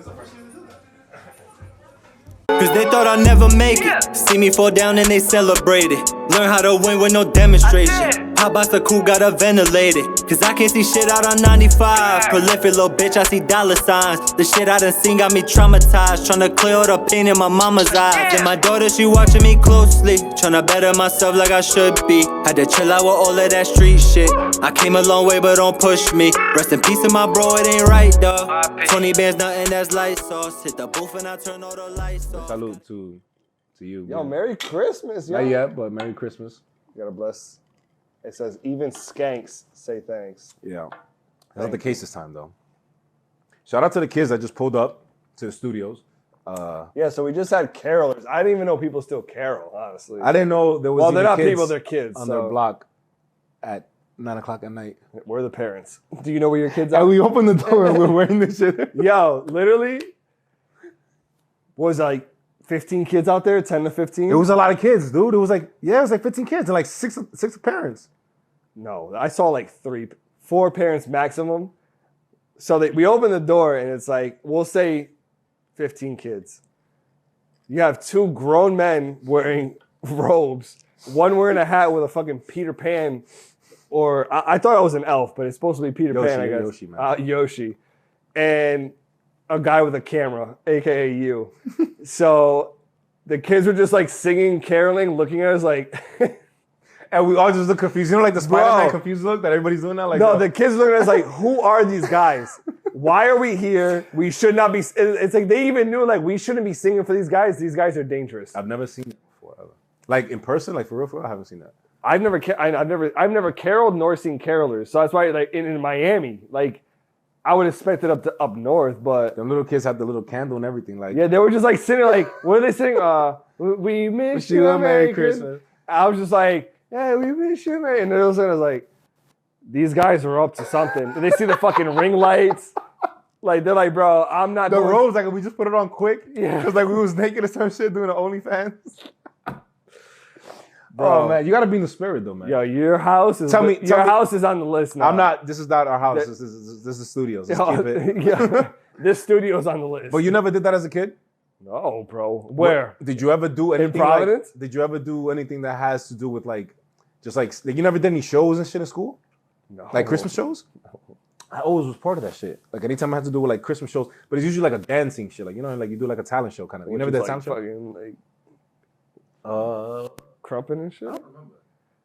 This is the first year they did that. Cause they thought I'd never make it. See me fall down and they celebrate it. Learn how to win with no demonstration. Pop box the cool, gotta ventilate it. Cause I can't see shit out on 95. Prolific little bitch, I see dollar signs. The shit I done seen got me traumatized. Tryna clear all the pain in my mama's eyes. And my daughter, she watching me closely. Tryna better myself like I should be. Had to chill out with all of that street shit. I came a long way, but don't push me. Rest in peace to my bro, it ain't right though. 20 bands, nothing that's light sauce. Hit the booth and I turn all the lights off. Salute to you. Yo, man. Merry Christmas, yo. Not yet, but Merry Christmas. You gotta bless. It says, even skanks say thanks. Yeah. That's not the case this time, though. Shout out to the kids that just pulled up to the studios. Yeah, so we just had carolers. I didn't even know people still carol, honestly. I didn't know there was Well, they're even not kids people, they're kids. on so their block at 9 o'clock at night. We're the parents. Do you know where your kids And are? we opened the door and we're wearing this shit. Yo, literally, was like 15 kids out there, 10 to 15? It was a lot of kids, dude. It was like 15 kids and like six parents. No, I saw like 4 parents maximum. So we open the door and it's like, we'll say 15 kids. You have 2 grown men wearing robes, one wearing a hat with a fucking Peter Pan, or I thought I was an elf, but it's supposed to be Peter Yoshi, Pan, I guess. Yoshi, man. Yoshi. And a guy with a camera, AKA you. So the kids were just like singing, caroling, looking at us like... And we all just look confused. You know, like the Spider-Man confused look that everybody's doing now? Like, no, the kids looking at us like, who are these guys? Why are we here? We should not be. It's like they even knew like we shouldn't be singing for these guys. These guys are dangerous. I've never seen it before, ever. Like in person, like for real, I haven't seen that. I've never caroled nor seen carolers. So that's why like in Miami, like I would expect it up north, but Them little kids had the little candle and everything. Like, yeah, they were just like sitting like, what are they singing? We miss you a Merry Christmas. I was just like, yeah, we miss you, man. And all of a sudden, I was like, these guys are up to something. And they see the fucking ring lights. Like, they're like, bro, I'm not the doing... robes, like we just put it on quick. Yeah. Because like we was naked or some shit doing the OnlyFans. Bro. Oh man, you gotta be in the spirit though, man. Yo, your house is house is on the list now. I'm not. This is not our house. This is studios. Let's keep it. Yeah, this studio's on the list. But you never did that as a kid? No, bro. Where? Did you ever do anything Providence? Like, did you ever do anything that has to do with like, just like you never did any shows and shit in school? No. Like Christmas shows? No. I always was part of that shit. Like anytime I had to do with like Christmas shows, but it's usually like a dancing shit. Like, you know, like you do like a talent show kind of. You never did a talent show? Fucking, like, Crumpin' and shit? I don't remember.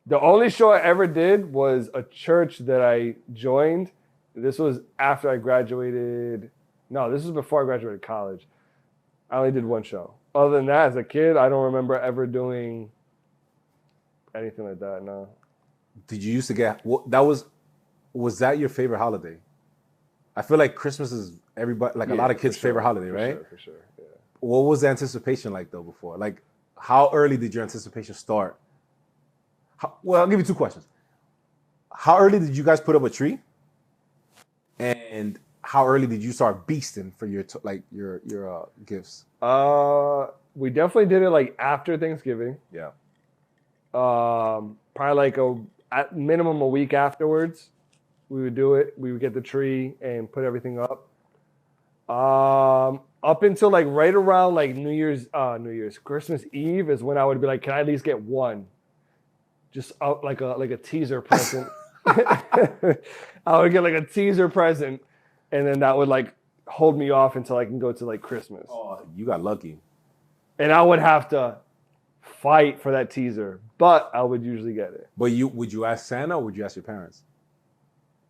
The only show I ever did was a church that I joined. This was after I graduated. No, this was before I graduated college. I only did one show. Other than that, as a kid, I don't remember ever doing anything like that, no. Did you used to get, was that your favorite holiday? I feel like Christmas is everybody, like a lot of kids' favorite holiday, right? For sure, yeah. What was the anticipation like though before? Like, how early did your anticipation start? Well, I'll give you 2 questions. How early did you guys put up a tree? And how early did you start beasting for your gifts? We definitely did it like after Thanksgiving. Yeah. Probably like at minimum a week afterwards. We would do it. We would get the tree and put everything up. Up until like right around like Christmas Eve is when I would be like, can I at least get one? Just like a teaser present. I would get like a teaser present, and then that would like hold me off until I can go to like Christmas. Oh, you got lucky. And I would have to fight for that teaser, but I would usually get it. But would you ask Santa or would you ask your parents?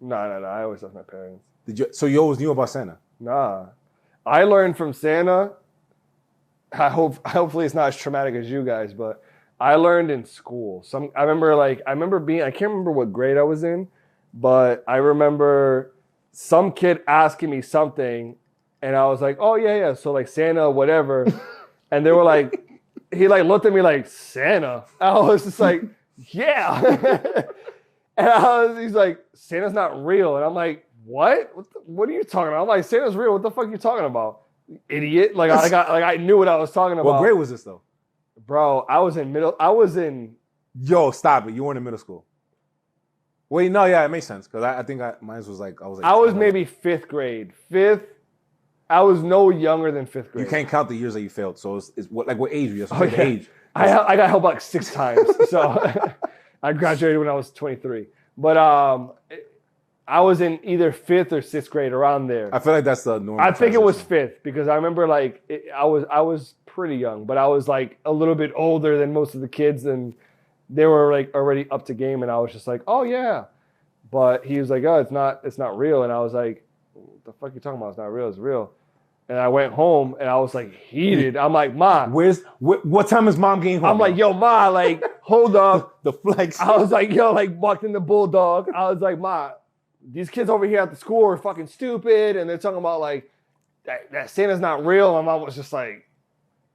No. I always ask my parents. So you always knew about Santa? Nah. I learned from Santa. Hopefully it's not as traumatic as you guys, but I learned in school. I can't remember what grade I was in, but I remember some kid asking me something, and I was like, oh yeah. So like Santa, whatever. And they were like, he like looked at me like, Santa? I was just like, yeah. And he's like, Santa's not real. And I'm like, what? What are you talking about? I'm like, Santa's real. What the fuck are you talking about? Idiot. Like I knew what I was talking about. What grade was this though? Bro, I was in. Yo, stop it. You weren't in middle school. Wait, no, yeah, it makes sense. Because I think mine was like, I was maybe 5th grade. 5th. I was no younger than 5th grade. You can't count the years that you failed. So it's what age? You have to say the age. I got help like 6 times. So I graduated when I was 23. But I was in either 5th or 6th grade, around there. I feel like that's the normal. I think it was 5th because I remember like I was pretty young, but I was like a little bit older than most of the kids, and they were like already up to game, and I was just like, oh yeah. But he was like, oh, it's not real, and I was like, what the fuck you talking about? It's not real. It's real. And I went home and I was like heated. I'm like, Ma. What time is mom getting home? I'm like, yo, Ma, like, hold up. The flex. I was like, yo, like, walked in the bulldog. I was like, Ma, these kids over here at the school are fucking stupid. And they're talking about, like, that Santa's not real. My mom was just like,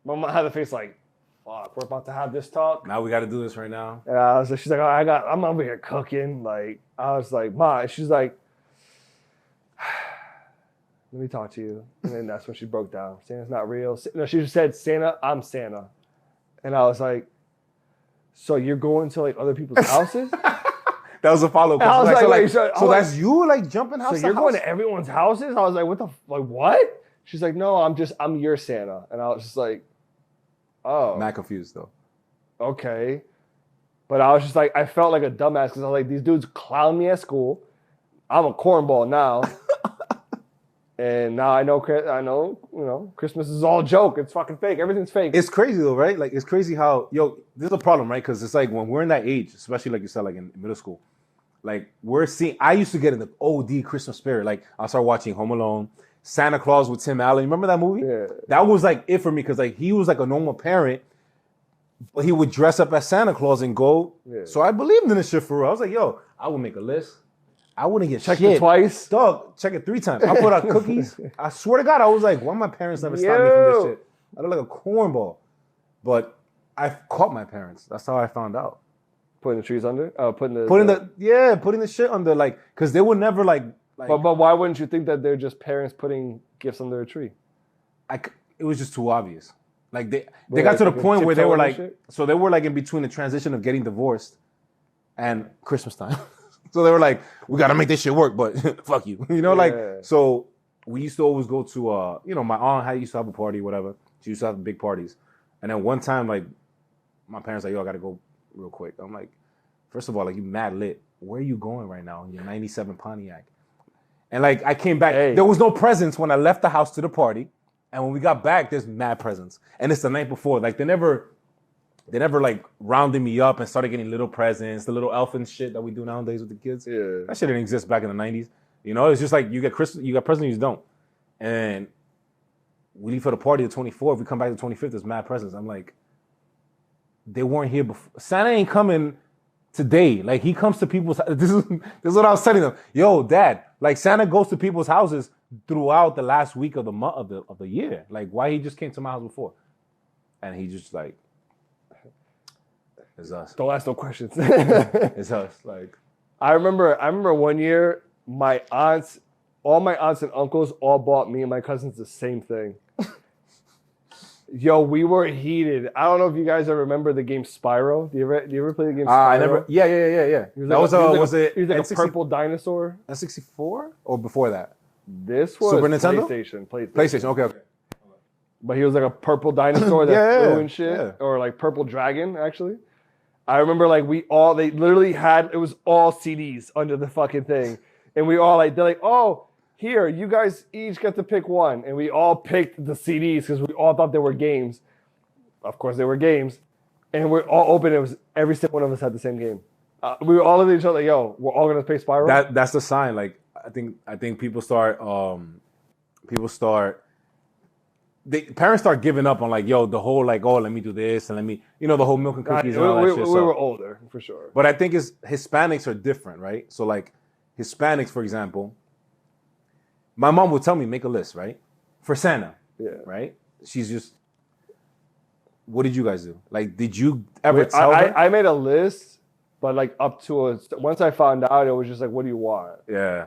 my mom had the face like, fuck, we're about to have this talk. Now we got to do this right now. And I was like, she's like, I'm over here cooking. Like, I was like, Ma. And she's like, let me talk to you. And then that's when she broke down. Santa's not real. No, she just said, Santa, I'm Santa. And I was like, so you're going to like other people's houses? That was a follow-up question. I was like, wait, so that's you like jumping house so to you're house? going to everyone's houses? I was like, what? She's like, no, I'm your Santa. And I was just like, oh. Not confused though. Okay. But I was just like, I felt like a dumbass because I was like, these dudes clown me at school. I'm a cornball now. And now I know, Christmas is all a joke. It's fucking fake. Everything's fake. It's crazy though, right? Like, it's crazy how, this is a problem, right? Because it's like when we're in that age, especially like you said, like in middle school, like I used to get in the OD Christmas spirit. Like I'll start watching Home Alone, Santa Claus with Tim Allen. Remember that movie? Yeah. That was like it for me because like he was like a normal parent, but he would dress up as Santa Claus and go. Yeah. So I believed in this shit for real. I was like, yo, I would make a list. I wouldn't get checked shit. it twice. Dog, check it 3 times. I put out cookies. I swear to God, I was like, why my parents never stopped me from this shit? I look like a cornball. But I caught my parents. That's how I found out. Putting the trees under? Putting the shit under, like, because they would never like but why wouldn't you think that they're just parents putting gifts under a tree? It was just too obvious. Like they got to the point where they were like, so they were like in between the transition of getting divorced and Christmas time. So they were like, we got to make this shit work, but fuck you. So we used to always go to, my aunt used to have a party, whatever. She used to have big parties. And then one time, like, my parents like, yo, I got to go real quick. I'm like, first of all, like, you mad lit. Where are you going right now in your 97 Pontiac? And, like, I came back. There was no presents when I left the house to the party. And when we got back, there's mad presents. And it's the night before. Like, they never like rounded me up and started getting little presents, the little elf and shit that we do nowadays with the kids. Yeah. That shit didn't exist back in the 90s. It's just like you get presents, you don't. And we leave for the party the 24th. We come back the 25th, there's mad presents. I'm like, they weren't here before. Santa ain't coming today. Like, he comes to people's this is what I was telling them. Yo, Dad, like, Santa goes to people's houses throughout the last week of the month of the year. Like, why he just came to my house before? And he just like, it's us. Don't ask no questions. It's us. Like, I remember one year, all my aunts and uncles all bought me and my cousins the same thing. Yo, we were heated. I don't know if you guys ever remember the game Spyro. Do you ever play the game Spyro? I never. Yeah. Was it a purple dinosaur? N64 or before that? This was Super Nintendo? PlayStation. Okay. But he was like a purple dinosaur that flew and shit, yeah. or like purple dragon actually. I remember like they literally it was all CDs under the fucking thing. And we all they're like, oh, here, you guys each get to pick one. And we all picked the CDs because we all thought they were games. Of course they were games. And we're all open. It was every single one of us had the same game. We were all looking at each other like, yo, we're all gonna play Spyro. That's the sign. Like, I think people start parents start giving up on like, yo, the whole like, oh, let me do this and let me, the whole milk and cookies and all that shit. We were older, for sure. But I think Hispanics are different, right? So like Hispanics, for example, my mom would tell me, make a list, right? For Santa, right? She's just, what did you guys do? Like, did you ever tell her? I made a list, but like once I found out, it was just like, what do you want? Yeah.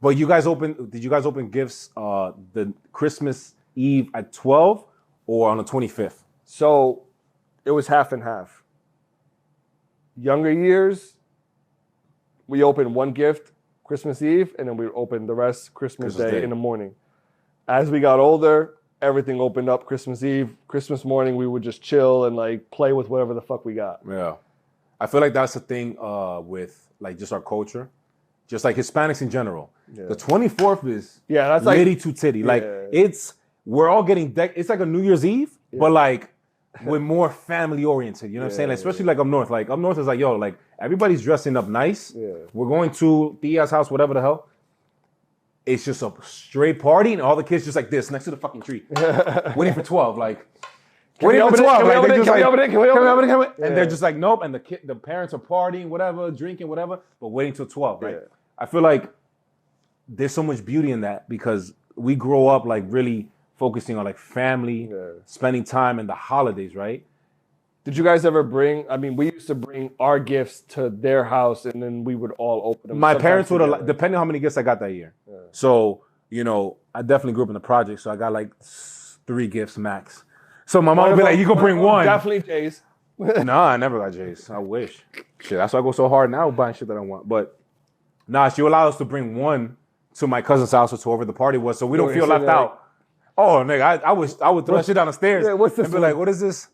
But did you guys open gifts the Christmas Eve at 12 or on the 25th? So it was half and half. Younger years, we opened one gift Christmas Eve, and then we opened the rest Christmas Day in the morning. As we got older, everything opened up. Christmas Eve, Christmas morning, we would just chill and like play with whatever the fuck we got. Yeah. I feel like that's the thing with like just our culture, just like Hispanics in general. Yeah. The 24th is That's like litty to titty. Like we're all getting it's like a New Year's Eve, but like we're more family oriented. You know what I'm saying? Like, especially like up north. Like up north is like, yo, like everybody's dressing up nice. Yeah. We're going to Tia's house, whatever the hell. It's just a straight party, and all the kids just like this next to the fucking tree, waiting for 12. Like, waiting for 12. Like, they're just like, and they're just like, nope. And the parents are partying, whatever, drinking, whatever, but waiting till 12. Right? Yeah. I feel like there's so much beauty in that because we grow up like really focusing on like family, spending time in the holidays, right? Did you guys ever bring? I mean, we used to bring our gifts to their house, and then we would all open them. My parents would have, depending on how many gifts I got that year. Yeah. So, you know, I definitely grew up in the project, so I got like 3 gifts max. So my mom would be like, you can bring one. Definitely Jay's. Nah, I never got Jay's. I wish. Shit, that's why I go so hard now buying shit that I want. But nah, she allowed us to bring one to my cousin's house or to wherever the party was, so we don't feel left out. Oh, nigga, I would throw shit down the stairs and be like, what is this?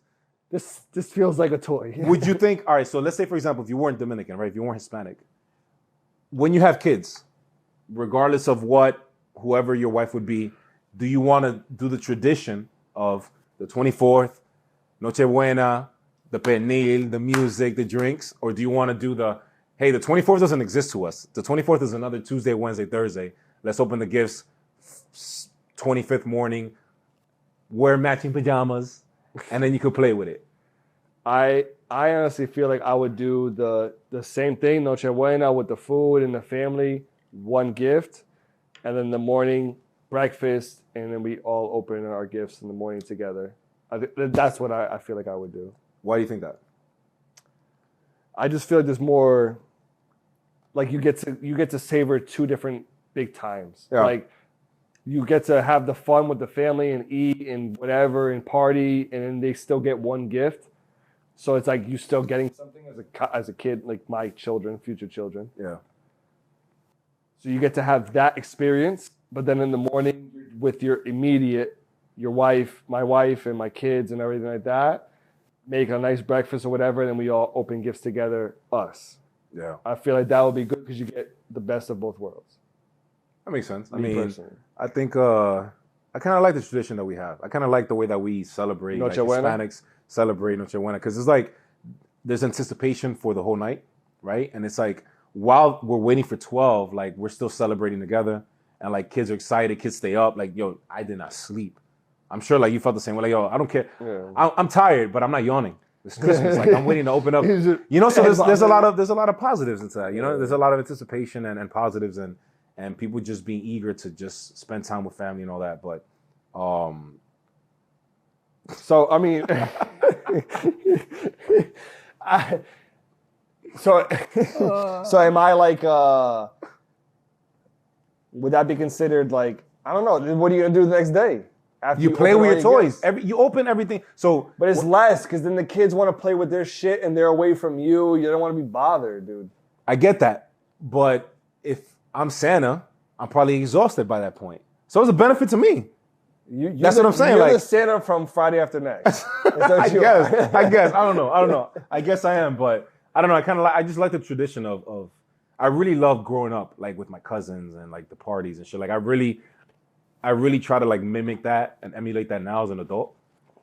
This feels like a toy. Would you think, all right, so let's say, for example, if you weren't Dominican, right? If you weren't Hispanic, when you have kids, regardless of whoever your wife would be, do you want to do the tradition of the 24th, Noche Buena, the pernil, the music, the drinks, or do you want to do hey, the 24th doesn't exist to us. The 24th is another Tuesday, Wednesday, Thursday. Let's open the gifts 25th morning, wear matching pajamas, and then you could play with it. I honestly feel like I would do the same thing, Noche Buena, with the food and the family, one gift, and then the morning breakfast, and then we all open our gifts in the morning together. That's what I feel like I would do. Why do you think that? I just feel like there's more, like you get to savor 2 different big times. Yeah. Like you get to have the fun with the family and eat and whatever and party, and then they still get one gift. So it's like you still getting something as a kid, like my children, future children. Yeah. So you get to have that experience, but then in the morning with your wife, my wife and my kids and everything like that, make a nice breakfast or whatever, and then we all open gifts together, us. Yeah. I feel like that would be good because you get the best of both worlds. That makes sense. Me personally. I think I kind of like the tradition that we have. I kind of like the way that we celebrate, Noche like Buena? Hispanics celebrate Noche Buena, because it's like there's anticipation for the whole night, right? And it's like while we're waiting for 12, like we're still celebrating together, and like kids are excited, kids stay up, like, yo, I did not sleep. I'm sure like you felt the same way, like, yo, I don't care. Yeah. I'm tired, but I'm not yawning. It's Christmas, like I'm waiting to open up. You know, so there's a lot of positives into that. You know, there's a lot of anticipation and positives and people just being eager to just spend time with family and all that. But so I mean, so am I like? Would that be considered like? I don't know. What are you gonna do the next day? After you play with your toys. You open everything. So, but it's less because then the kids want to play with their shit and they're away from you. You don't want to be bothered, dude. I get that, but if I'm Santa, I'm probably exhausted by that point. So it's a benefit to me. That's what I'm saying. You're like the Santa from Friday After Next. I guess. I don't know. I guess I am, but I don't know. I just like the tradition of. I really love growing up like with my cousins and like the parties and shit. Like I really try to like mimic that and emulate that now as an adult,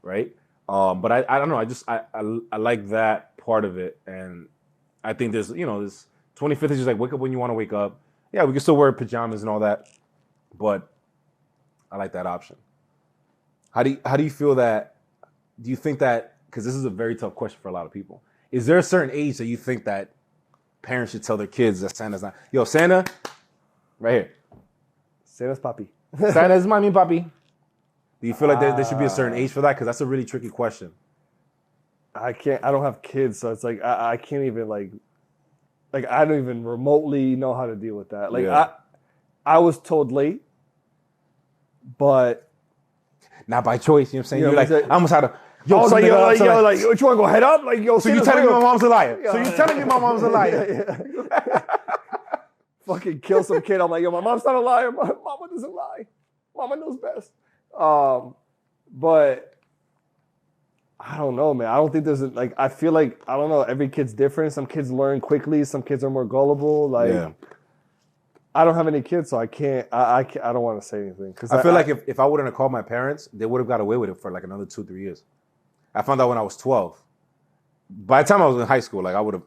right? But I don't know. I like that part of it, and I think there's this 25th is just like wake up when you want to wake up. Yeah, we can still wear pajamas and all that, but I like that option. How do you feel that? Do you think that, because this is a very tough question for a lot of people, is there a certain age that you think that parents should tell their kids that Santa's not? Yo, Santa, right here. Santa's papi. Santa's mommy, papi. Do you feel like there should be a certain age for that? Because that's a really tricky question. I don't have kids, so it's like I can't even like I don't even remotely know how to deal with that. Like yeah. I was told late, but not by choice. You know what I'm saying? Yeah, You're like, I almost had a. Yo, I was like, what you want to go head up? Like, yo, so you telling me my mom's a liar? So you telling me my mom's a liar? Fucking kill some kid. I'm like, yo, my mom's not a liar. My mama doesn't lie. Mama knows best. But I don't know, man. I don't think there's like. I feel like I don't know. Every kid's different. Some kids learn quickly. Some kids are more gullible. Like Yeah. I don't have any kids, so I can't. I don't want to say anything because I feel like if I wouldn't have called my parents, they would have got away with it for like another 2-3 years. I found out when I was 12. By the time I was in high school, like I would have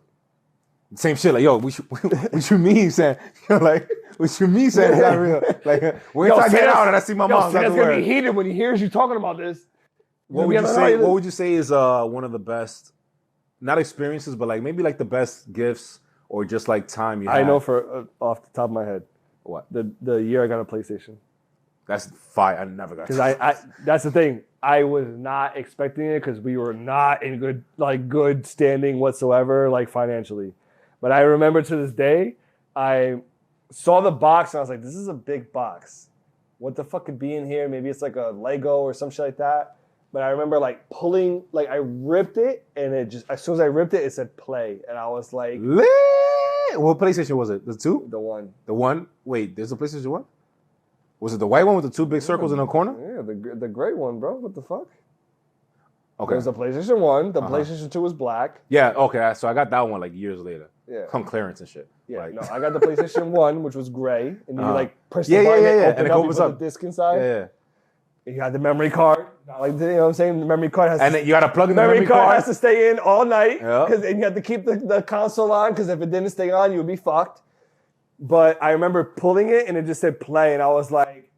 same shit. Like, yo, what you mean, saying? Like, what you mean, saying? It's not real. Like, wait till I get out and I see my mom. That's gonna be heated when he hears you talking about this. What would you say? What would you say is one of the best, not experiences, but like maybe like the best gifts or just like time you had? I know for off the top of my head. What? The year I got a PlayStation. That's fire. I never got. Because I that's the thing. I was not expecting it because we were not in good standing whatsoever, like financially. But I remember to this day, I saw the box and I was like, "This is a big box. What the fuck could be in here? Maybe it's like a Lego or some shit like that." But I remember like pulling, like I ripped it, and it just as soon as I ripped it, it said play, and I was like, Lit! What PlayStation was it? The 2? the one. The 1? Wait, there's a PlayStation 1? Was it the white one with the 2 big circles in the corner? Yeah, the gray one, bro. What the fuck? Okay. There's a PlayStation 1. The PlayStation 2 was black. Yeah, okay. So I got that one like years later. Yeah. On clearance and shit. Yeah, Like, no, I got the PlayStation 1, which was gray, and you like press the Yeah, button, yeah, yeah, and and it it opens put up. the disc inside. yeah. You got the memory card. Not like, you know what I'm saying? The memory card has And then you got to plug in the memory memory card card. has to stay in all night, Yeah. and you have to keep the console on, because if it didn't stay on, you would be fucked. But I remember pulling it, and it just said play, and I was like,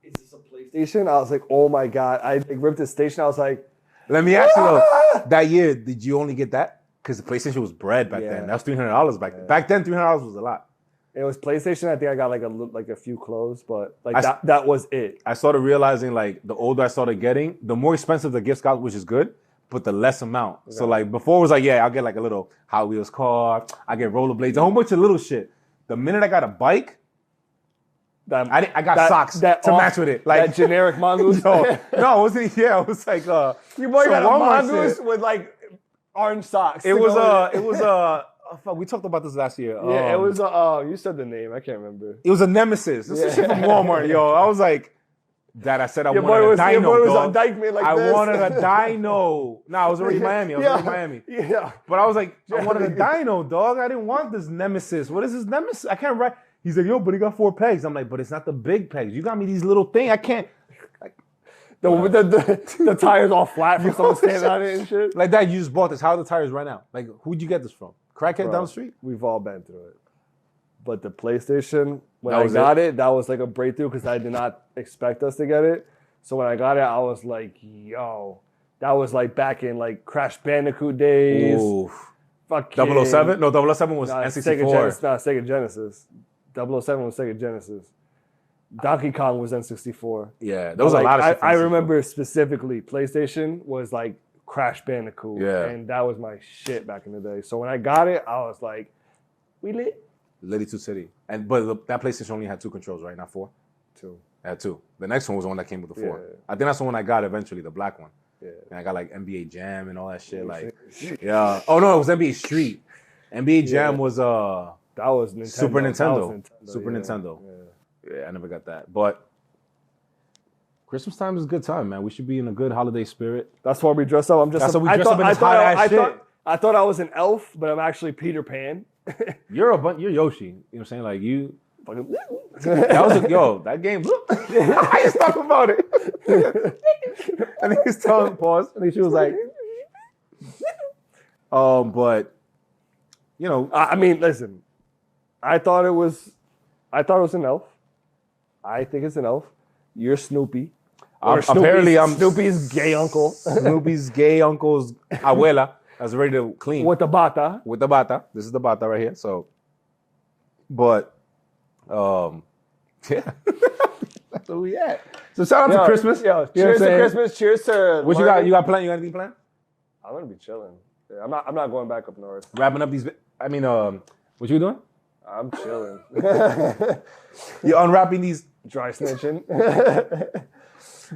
is this a PlayStation? I was like, oh my God. I like, ripped the station. I was like, Let me ask you though, that year, did you only get that? Because the PlayStation was bread back Yeah. then. That was $300 back then. Back then, $300 was a lot. it was PlayStation. I think I got like a few clothes, but like I- that was it. I started realizing like the older I started getting, the more expensive the gifts got, which is good, but the less amount. So like before it was like, yeah, I'll get like a little Hot Wheels car, I get rollerblades, a whole bunch of little shit. The minute I got a bike, I got socks to match with it. Like that generic mongoose. no, it wasn't. Yeah, it was like Your boy some got a Walmart mongoose shit. with like orange socks. It was oh, fuck, we talked about this last year. Yeah, it was you said the name. I can't remember. It was a Nemesis. This is shit from Walmart, yo. I was like, Dad, I said I Your wanted boy a dino, your boy was dog. on Dykeman like I this. wanted a dino. No, I was already in Miami. Yeah. But I was like, I wanted a dino, dog. I didn't want this Nemesis. What is this Nemesis? I can't write. He's like, yo, but he got 4 pegs. I'm like, but it's not the big pegs. You got me these little things. I can't. The tires all flat from someone standing on it and shit. Like that, you just bought this. How are the tires right now? Like, who'd you get this from? Crackhead down the street? We've all been through it. But the PlayStation, when That I was got it, that was like a breakthrough because I did not expect us to get it. So when I got it, I was like, yo, that was like back in like Crash Bandicoot days. Ooh. Fucking 007? No, 007 was Nah, N64. Sega Genesis. 007 was Sega Genesis. Donkey Kong was N64. Yeah, there was a lot of shit. from I N64. remember specifically PlayStation was like Crash Bandicoot. Yeah. And that was my shit back in the day. So when I got it, I was like, we lit. Liddy 2 City. But that PlayStation only had 2 controls, right? Not 4? Too. It had 2. The next one was the one that came with the 4. Yeah. I think that's the one I got eventually, the black one. Yeah. And I got like NBA Jam and all that shit. Like, yeah. Oh no, it was NBA Street. NBA Jam was That was Nintendo. Super That was Nintendo. Nintendo, Super yeah. Nintendo. Yeah. Yeah, I never got that. But Christmas time is a good time, man. We should be in a good holiday spirit. That's why we dress up. I'm just. That's why we dress up in this hot-ass shit. I thought I was an elf, but I'm actually Peter Pan. You're Yoshi. You know what I'm saying? Like you. Fucking- That was that game. I just talk about it. And his tongue paused, and she was like, but you know, I mean, listen. I thought it was an elf. I think it's an elf. You're Snoopy. Or apparently I'm Snoopy's gay uncle Snoopy's gay uncle's abuela that's ready to clean with the bata. with the bata. This is the bata right here. So, but yeah, that's where we at. So shout out to Christmas. Yo, You know what I'm cheers to saying? Christmas. Cheers to. What you got? You got plan? You got anything planned? I'm gonna be chilling. Yeah, I'm not going back up north. Wrapping up these. I mean, what you doing? I'm chilling. You're unwrapping these. Dry snitching.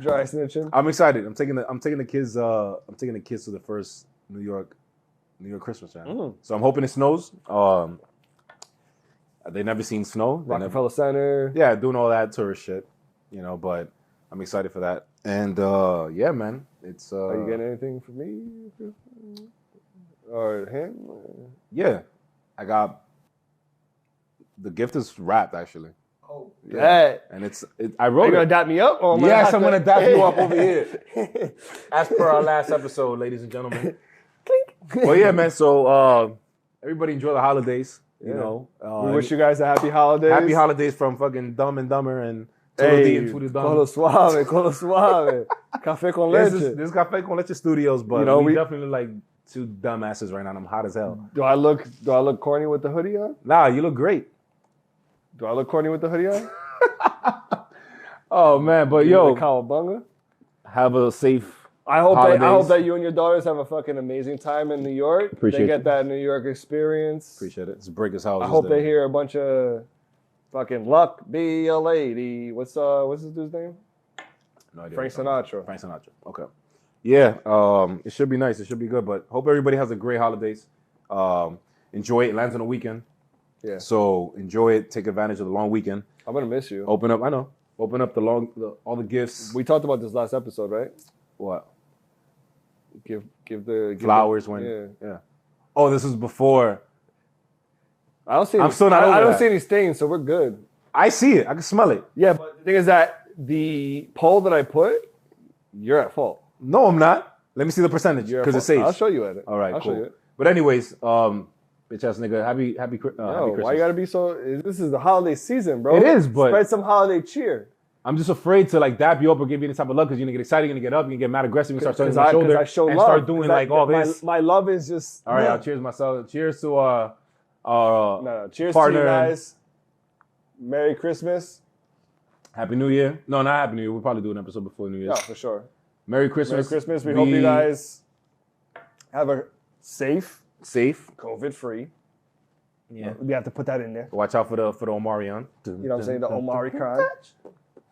Dry snitching. I'm excited. I'm taking the kids to the first New York Christmas, man. So I'm hoping it snows. They never seen snow. They never- Rockefeller Center. yeah, doing all that tourist shit. you know, but I'm excited for that. And yeah, man, it's. Are you getting anything for me or him? Yeah, I got. The gift is wrapped actually. Oh, Yeah. And I Are wrote you gonna it. dap me up? Or am I Yes, have I'm to- gonna dap you up over here. As per our last episode, ladies and gentlemen. Well, yeah, man. So everybody enjoy the holidays. You Yeah. know, We wish you guys a happy holidays. happy holidays from fucking Dumb and Dumber and Total D and Tutti Colo Dumb. suave, colo suave. Café con This leche. is Cafe Con Leche Studios, but You know, we we- definitely look like two dumbasses right now. I'm hot as hell. Do I look corny with the hoodie on? Nah, you look great. Do I look corny with the hoodie on? Oh man, but The yo, Cowabunga? have a safe. I hope holidays. that you and your daughters have a fucking amazing time in New York. Appreciate They get it. that New York experience. Appreciate it. It's brick as hell. I hope they hear a bunch of fucking luck be a lady. What's this dude's name? No idea. Frank Sinatra. Frank Sinatra. Okay. Yeah, it should be nice. It should be good. But hope everybody has a great holidays. Enjoy it. It lands on a weekend. Yeah. So enjoy it. Take advantage of the long weekend. I'm gonna miss you. Open up. I know. Open up all the gifts. We talked about this last episode, right? What? Give the Flowers the, when. yeah. Oh, this was before. I don't see. I'm Any, still not I over don't that. see any stains, so we're good. I see it. I can smell it. Yeah, but the thing is that the poll that I put, you're at fault. No, I'm not. Let me see the percentage You're at because it fault. saves. I'll show you at it. All right, I'll cool. show you it. But anyways, bitch ass nigga, happy Yo, Christmas. why you gotta be so? This is the holiday season, bro. It is, but- spread some holiday cheer. I'm just afraid to like dap you up or give you any type of luck because you're gonna get excited, you're gonna get up, you're gonna get mad aggressive, you start turning your shoulder I show and love. start doing 'Cause like all this. My love is just. All right, I'll cheers myself. Cheers to No, cheers partner to you and- guys. Merry Christmas. Happy New Year. No, not Happy New Year. We'll probably do an episode before New Year's. No, for sure. Merry Christmas. Merry Christmas. We hope you guys have a safe, safe. COVID-free. Yeah. We have to put that in there. Watch out for the Omarion. You know what I'm saying? The Omari Khan.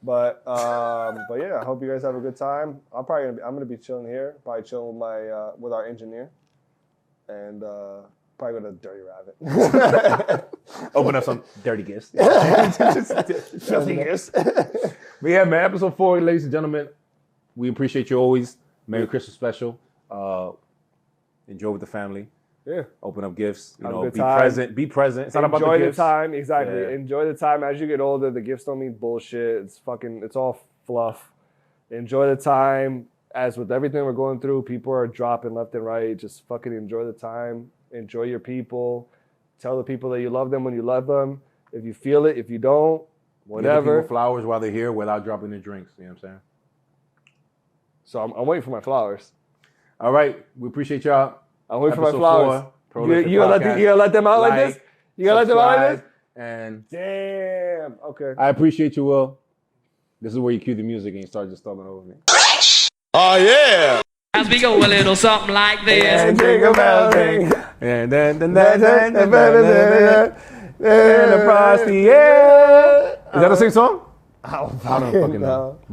But yeah, I hope you guys have a good time. I'm gonna be chilling here. Probably chilling with with our engineer, and probably with a dirty rabbit. Open up some dirty gifts. Filthy gifts. But yeah, man, episode 4, ladies and gentlemen. We appreciate you always. Merry Christmas special. Enjoy with the family. Yeah. Open up gifts. You Have a know, good be time. present. Be present. It's not about Enjoy the the gifts. time. Exactly. Yeah. Enjoy the time. As you get older, the gifts don't mean bullshit. It's all fluff. Enjoy the time. As with everything we're going through, people are dropping left and right. Just fucking enjoy the time. Enjoy your people. Tell the people that you love them when you love them. If you feel it, if you don't, Give the whatever. people flowers while they're here without dropping their drinks. You know what I'm saying? So I'm waiting for my flowers. All right. We appreciate y'all. I'm waiting for my Episode flowers. 4, Prolific You gonna Podcast. let them out like this? You gonna let them out like this? subscribe, And Damn. Okay. I appreciate you, Will. This is where you cue the music and you start just talking over me. As we go a little something like this. And jingle bell ring. And then across the air. Is that the same song? I don't I don't fucking know.